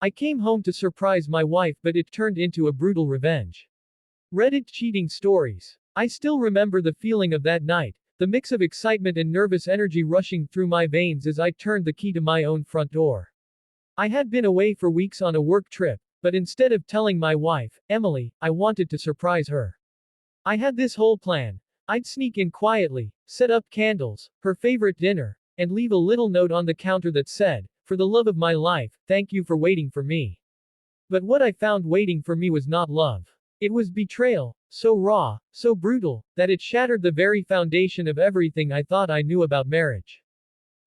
I came home to surprise my wife, but it turned into a brutal revenge. Reddit cheating stories. I still remember the feeling of that night, the mix of excitement and nervous energy rushing through my veins as I turned the key to my own front door. I had been away for weeks on a work trip, but instead of telling my wife, Emily, I wanted to surprise her. I had this whole plan. I'd sneak in quietly, set up candles, her favorite dinner, and leave a little note on the counter that said, "For the love of my life, thank you for waiting for me." But what I found waiting for me was not love. It was betrayal, so raw, so brutal, that it shattered the very foundation of everything I thought I knew about marriage.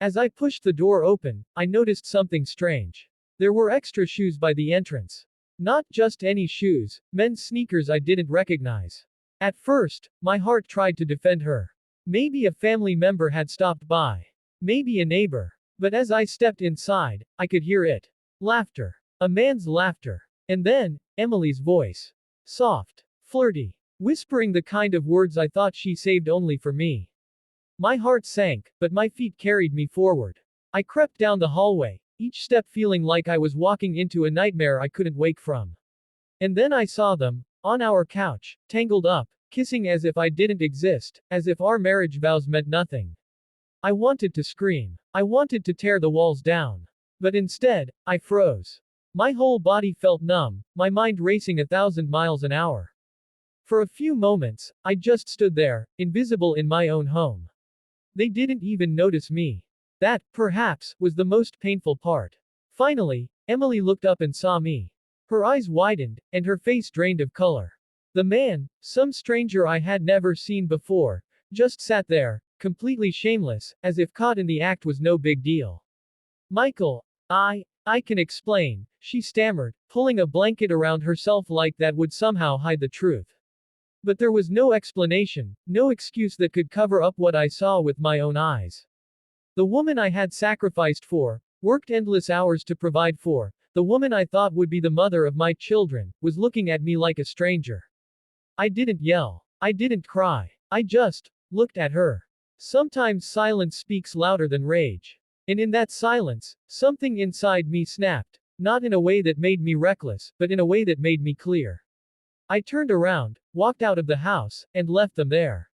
As I pushed the door open, I noticed something strange. There were extra shoes by the entrance. Not just any shoes, men's sneakers I didn't recognize. At first, my heart tried to defend her. Maybe a family member had stopped by. Maybe a neighbor. But as I stepped inside, I could hear it. Laughter. A man's laughter. And then, Emily's voice. Soft. Flirty. Whispering the kind of words I thought she saved only for me. My heart sank, but my feet carried me forward. I crept down the hallway, each step feeling like I was walking into a nightmare I couldn't wake from. And then I saw them, on our couch, tangled up, kissing as if I didn't exist, as if our marriage vows meant nothing. I wanted to scream. I wanted to tear the walls down. But instead, I froze. My whole body felt numb, my mind racing 1,000 miles an hour. For a few moments, I just stood there, invisible in my own home. They didn't even notice me. That, perhaps, was the most painful part. Finally, Emily looked up and saw me. Her eyes widened, and her face drained of color. The man, some stranger I had never seen before, just sat there, completely shameless, as if caught in the act was no big deal. Michael, I can explain, she stammered, pulling a blanket around herself like that would somehow hide the truth. But there was no explanation, no excuse that could cover up what I saw with my own eyes. The woman I had sacrificed for, worked endless hours to provide for, the woman I thought would be the mother of my children, was looking at me like a stranger. I didn't yell. I didn't cry. I just looked at her. Sometimes silence speaks louder than rage. And in that silence, something inside me snapped, not in a way that made me reckless, but in a way that made me clear. I turned around, walked out of the house, and left them there.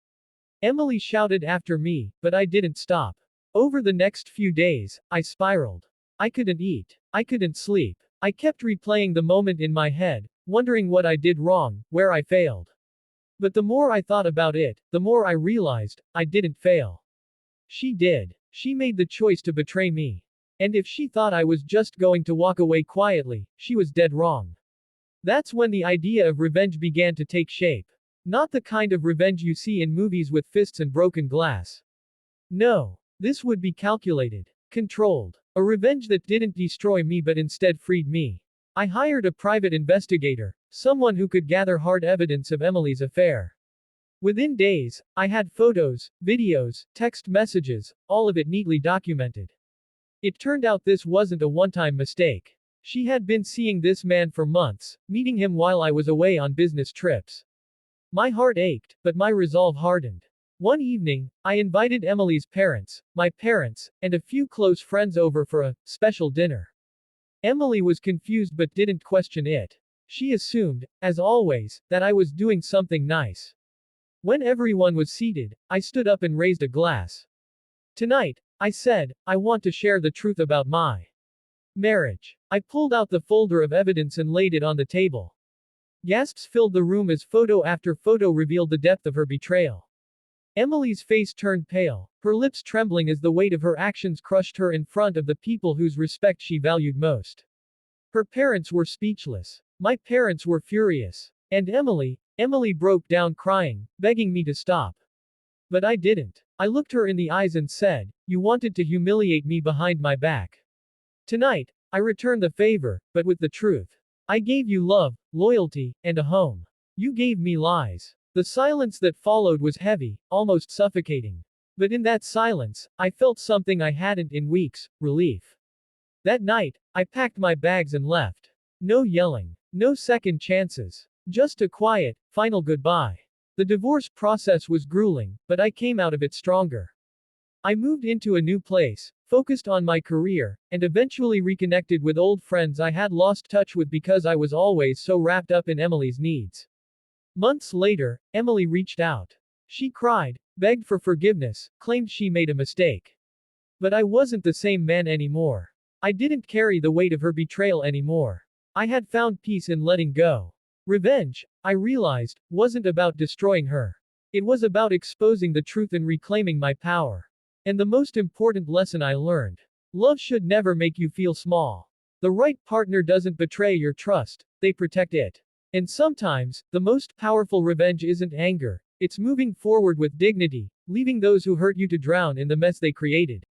Emily shouted after me, but I didn't stop. Over the next few days, I spiraled. I couldn't eat. I couldn't sleep. I kept replaying the moment in my head, wondering what I did wrong, where I failed. But the more I thought about it, the more I realized, I didn't fail. She did. She made the choice to betray me. And if she thought I was just going to walk away quietly, she was dead wrong. That's when the idea of revenge began to take shape. Not the kind of revenge you see in movies with fists and broken glass. No. This would be calculated. Controlled. A revenge that didn't destroy me but instead freed me. I hired a private investigator, someone who could gather hard evidence of Emily's affair. Within days, I had photos, videos, text messages, all of it neatly documented. It turned out this wasn't a one-time mistake. She had been seeing this man for months, meeting him while I was away on business trips. My heart ached, but my resolve hardened. One evening, I invited Emily's parents, my parents, and a few close friends over for a special dinner. Emily was confused but didn't question it. She assumed, as always, that I was doing something nice. When everyone was seated, I stood up and raised a glass. Tonight, I said, I want to share the truth about my marriage. I pulled out the folder of evidence and laid it on the table. Gasps filled the room as photo after photo revealed the depth of her betrayal. Emily's face turned pale, her lips trembling as the weight of her actions crushed her in front of the people whose respect she valued most. Her parents were speechless. My parents were furious. And Emily broke down crying, begging me to stop. But I didn't. I looked her in the eyes and said, "You wanted to humiliate me behind my back. Tonight, I return the favor, but with the truth. I gave you love, loyalty, and a home. You gave me lies." The silence that followed was heavy, almost suffocating. But in that silence, I felt something I hadn't in weeks: relief. That night, I packed my bags and left. No yelling. No second chances. Just a quiet, final goodbye. The divorce process was grueling, but I came out of it stronger. I moved into a new place, focused on my career, and eventually reconnected with old friends I had lost touch with because I was always so wrapped up in Emily's needs. Months later, Emily reached out. She cried, begged for forgiveness, claimed she made a mistake. But I wasn't the same man anymore. I didn't carry the weight of her betrayal anymore. I had found peace in letting go. Revenge, I realized, wasn't about destroying her. It was about exposing the truth and reclaiming my power. And the most important lesson I learned: love should never make you feel small. The right partner doesn't betray your trust, they protect it. And sometimes, the most powerful revenge isn't anger, it's moving forward with dignity, leaving those who hurt you to drown in the mess they created.